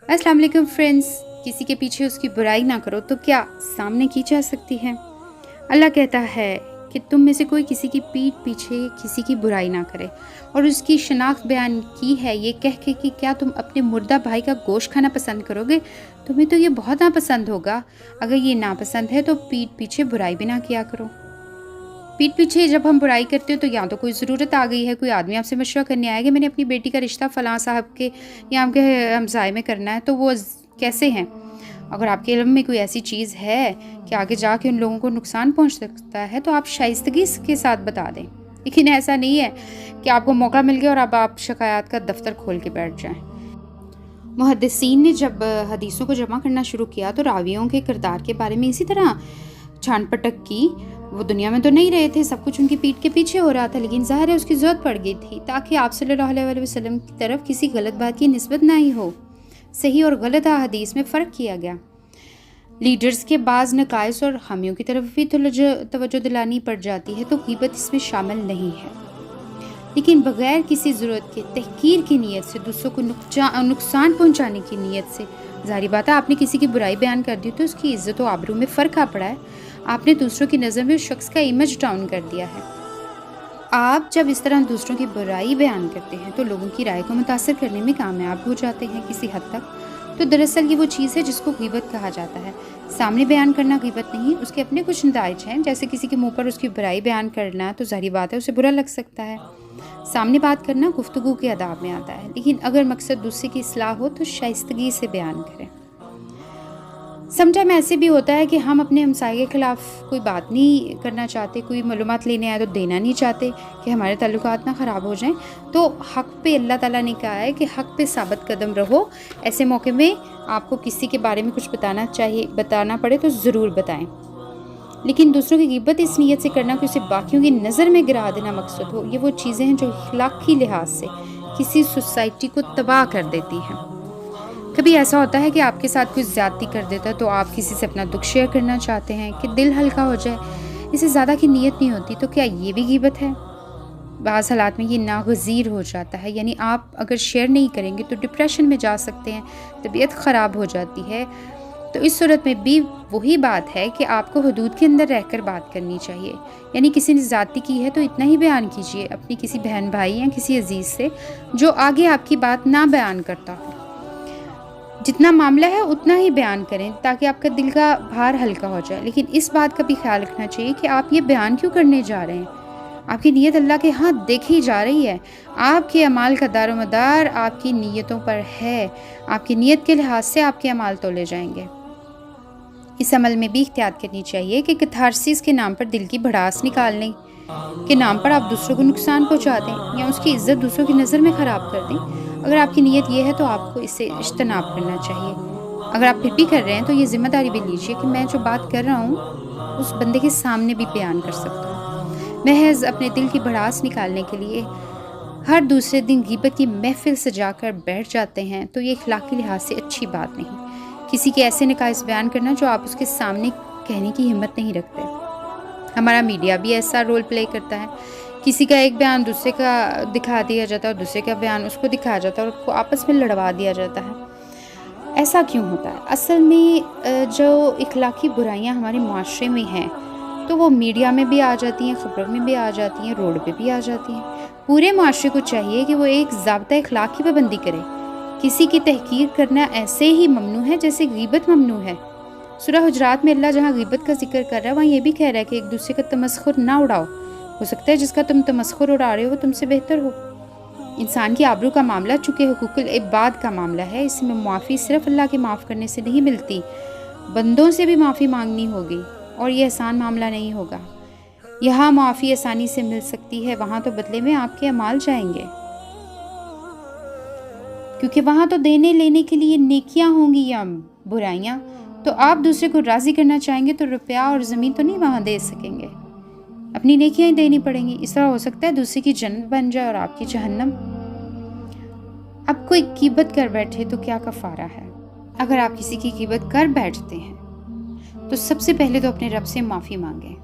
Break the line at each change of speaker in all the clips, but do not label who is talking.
अस्सलाम वालेकुम फ्रेंड्स। किसी के पीछे उसकी बुराई ना करो तो क्या सामने की जा सकती है। अल्लाह कहता है कि तुम में से कोई किसी की पीठ पीछे किसी की बुराई ना करे, और उसकी शनाख्त बयान की है ये कह के कि क्या तुम अपने मुर्दा भाई का गोश्त खाना पसंद करोगे। तुम्हें तो ये बहुत नापसंद होगा। अगर ये नापसंद है तो पीठ पीछे बुराई भी ना किया करो। पीठ पीछे जब हम बुराई करते हो तो या तो कोई ज़रूरत आ गई है, कोई आदमी आपसे मशवरा करने आया कि मैंने अपनी बेटी का रिश्ता फ़लाँ साहब के या आपके हमसाए में करना है, तो वो कैसे हैं। अगर आपके इल्म में कोई ऐसी चीज़ है कि आगे जाके उन लोगों को नुकसान पहुंच सकता है तो आप शाइस्तगी के साथ बता दें। लेकिन ऐसा नहीं है कि आपको मौका मिल गया और अब आप शिकायत का दफ्तर खोल के बैठ जाएं। मुहद्दिसीन ने जब हदीसों को जमा करना शुरू किया तो रावियों के किरदार के बारे में इसी तरह छान पटक की। वो दुनिया में तो नहीं रहे थे, सब कुछ उनकी पीठ के पीछे हो रहा था, लेकिन ज़ाहिर है उसकी ज़रूरत पड़ गई थी ताकि आप सल्लल्लाहु अलैहि वसल्लम की तरफ किसी गलत बात की निस्बत ना ही हो। सही और गलत हदीस में फ़र्क किया गया। लीडर्स के बाज़ नकाइस और खामियों की तरफ भी तवज्जो दिलानी पड़ जाती है तो ग़ीबत इसमें शामिल नहीं है, लेकिन बग़ैर किसी ज़रूरत के तहकीर की नीयत से, दूसरों को नुकसान पहुंचाने की नीयत से। ज़ाहिर बात है, आपने किसी की बुराई बयान कर दी तो उसकी इज़्ज़त और आबरू में फ़र्क आ पड़ा है। आपने दूसरों की नज़र में उस शख्स का इमेज डाउन कर दिया है। आप जब इस तरह दूसरों की बुराई बयान करते हैं तो लोगों की राय को मुतासर करने में कामयाब हो जाते हैं किसी हद तक। तो दरअसल ये वो चीज़ है जिसको ग़ीबत कहा जाता है। सामने बयान करना ग़ीबत नहीं, उसके अपने कुछ नताइज हैं। जैसे किसी के मुंह पर उसकी बुराई बयान करना तो ज़ाहिर बात है उसे बुरा लग सकता है। सामने बात करना गुफ्तगू के आदाब में आता है, लेकिन अगर मकसद दूसरे की इस्लाह हो तो शाइस्तगी से बयान करें। समटाइम ऐसे भी होता है कि हम अपने हमसाये के ख़िलाफ़ कोई बात नहीं करना चाहते, कोई मालूमात लेने आए तो देना नहीं चाहते कि हमारे ताल्लुकात ना ख़राब हो जाएं। तो हक़ पे अल्लाह ताला ने कहा है कि हक़ पे साबित कदम रहो। ऐसे मौके में आपको किसी के बारे में कुछ बताना पड़े तो ज़रूर बताएं, लेकिन दूसरों की ग़ीबत इस नीयत से करना कि उसे बाकियों की नज़र में गिरा देना मकसद हो, ये वो चीज़ें हैं जो अखलाक़ी लिहाज से किसी सोसाइटी को तबाह कर देती हैं। कभी ऐसा होता है कि आपके साथ कुछ ज़्यादती कर देता है तो आप किसी से अपना दुख शेयर करना चाहते हैं कि दिल हल्का हो जाए, इससे ज़्यादा की नीयत नहीं होती, तो क्या ये भी ग़ीबत है? बाज़ हालात में ये नागज़ीर हो जाता है, यानी आप अगर शेयर नहीं करेंगे तो डिप्रेशन में जा सकते हैं, तबीयत ख़राब हो जाती है। तो इस सूरत में भी वही बात है कि आपको हदूद के अंदर रहकर बात करनी चाहिए। यानी किसी ने ज़्यादती की है तो इतना ही बयान कीजिए अपनी किसी बहन भाई या किसी अजीज़ से जो आगे आपकी बात ना बयान करता हो। जितना मामला है उतना ही बयान करें ताकि आपका दिल का भार हल्का हो जाए। लेकिन इस बात का भी ख्याल रखना चाहिए कि आप ये बयान क्यों करने जा रहे हैं। आपकी नीयत अल्लाह के हाथ देखी जा रही है। आपके अमाल का दारोमदार आपकी नीयतों पर है। आपकी नीयत के लिहाज से आपके अमाल तोले जाएंगे। इस अमल में भी एहतियात करनी चाहिए कि कैथारसिस के नाम पर, दिल की भड़ास निकालने के नाम पर आप दूसरों को नुकसान पहुँचा दें या उसकी इज़्ज़त दूसरों की नज़र में ख़राब कर दें। अगर आपकी नीयत ये है तो आपको इससे इज्तनाब करना चाहिए। अगर आप फिर भी कर रहे हैं तो ये ज़िम्मेदारी भी लीजिए कि मैं जो बात कर रहा हूँ उस बंदे के सामने भी बयान कर सकता हूँ। महज अपने दिल की भड़ास निकालने के लिए हर दूसरे दिन ग़ीबत की महफिल सजा कर बैठ जाते हैं तो ये अखलाक़ी लिहाज से अच्छी बात नहीं। किसी के ऐसे नकाइस बयान करना जो आप उसके सामने कहने की हिम्मत नहीं रखते। हमारा मीडिया भी ऐसा रोल प्ले करता है। किसी का एक बयान दूसरे का दिखा दिया जाता है और दूसरे का बयान उसको दिखाया जाता है और उसको आपस में लड़वा दिया जाता है। ऐसा क्यों होता है? असल में जो इखलाकी बुराइयां हमारे माशरे में हैं तो वो मीडिया में भी आ जाती हैं, ख़बरों में भी आ जाती हैं, रोड पे भी आ जाती हैं। पूरे माशरे को चाहिए कि वो एक ज़ाब्ता इखलाक की पाबंदी करे। किसी की तहकीर करना ऐसे ही ममनू है जैसे ग़ीबत ममनू है। सूरह हुजरात में अल्लाह जहाँ ग़ीबत का जिक्र कर रहा है वहाँ ये भी कह रहा है कि एक दूसरे का तमस्खुर ना उड़ाओ। हो सकता है जिसका तुम तमस्खुर उड़ा रहे हो वो तुमसे बेहतर हो। इंसान की आबरू का मामला चूँकि हुकूकुल इबाद का मामला है, इसमें मुआफ़ी सिर्फ अल्लाह के माफ़ करने से नहीं मिलती, बंदों से भी माफ़ी मांगनी होगी और ये आसान मामला नहीं होगा। यहाँ मुआफ़ी आसानी से मिल सकती है, वहाँ तो बदले में आपके अमाल जाएंगे, क्योंकि वहाँ तो देने लेने के लिए नेकियाँ होंगी या बुराइयाँ। तो आप दूसरे को राज़ी करना चाहेंगे तो रुपया और ज़मीन तो नहीं वहाँ दे सकेंगे, अपनी नेकियां ही देनी पड़ेंगी। इस तरह हो सकता है दूसरे की जन्नत बन जाए और आपकी जहन्नम। अब कोई ग़ीबत कर बैठे तो क्या कफ़ारा है? अगर आप किसी की ग़ीबत कर बैठते हैं तो सबसे पहले तो अपने रब से माफ़ी मांगें,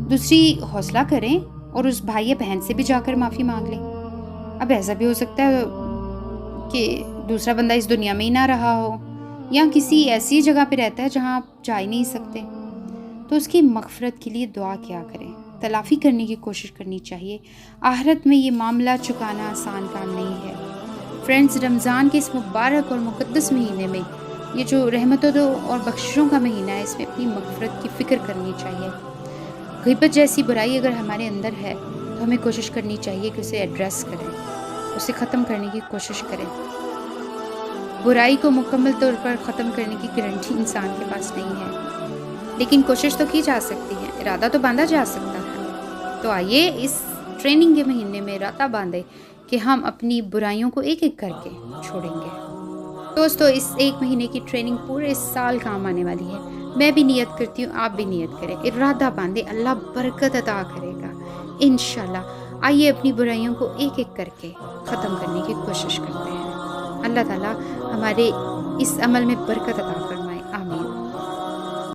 दूसरी हौसला करें और उस भाई या बहन से भी जाकर माफ़ी मांग लें। अब ऐसा भी हो सकता है कि دوسرا بندہ اس دنیا میں ہی نہ رہا ہو، یا کسی ایسی جگہ پہ رہتا ہے جہاں آپ جا ہی نہیں سکتے، تو اس کی مغفرت کے لیے دعا کیا کریں، تلافی کرنے کی کوشش کرنی چاہیے۔ آخرت میں یہ معاملہ چکانا آسان کام نہیں ہے۔ فرینڈز، رمضان کے اس مبارک اور مقدس مہینے میں یہ جو رحمتوں اور بخششوں کا مہینہ ہے، اس میں اپنی مغفرت کی فکر کرنی چاہیے۔ غیبت جیسی برائی اگر ہمارے اندر ہے تو ہمیں کوشش کرنی چاہیے کہ اسے ایڈریس کریں، اسے ختم کرنے کی کوشش کریں۔ برائی کو مکمل طور پر ختم کرنے کی گارنٹی انسان کے پاس نہیں ہے، لیکن کوشش تو کی جا سکتی ہے، ارادہ تو باندھا جا سکتا ہے۔ تو آئیے اس ٹریننگ کے مہینے میں ارادہ باندھیں کہ ہم اپنی برائیوں کو ایک ایک کر کے چھوڑیں گے۔ دوستو، اس ایک مہینے کی ٹریننگ پورے سال کام آنے والی ہے۔ میں بھی نیت کرتی ہوں، آپ بھی نیت کریں، ارادہ باندھیں، اللہ برکت عطا کرے گا انشاءاللہ۔ آئیے اپنی برائیوں کو ایک ایک کر کے ختم کرنے کی کوشش کرتے ہیں۔ اللہ تعالیٰ ہمارے اس عمل میں برکت عطا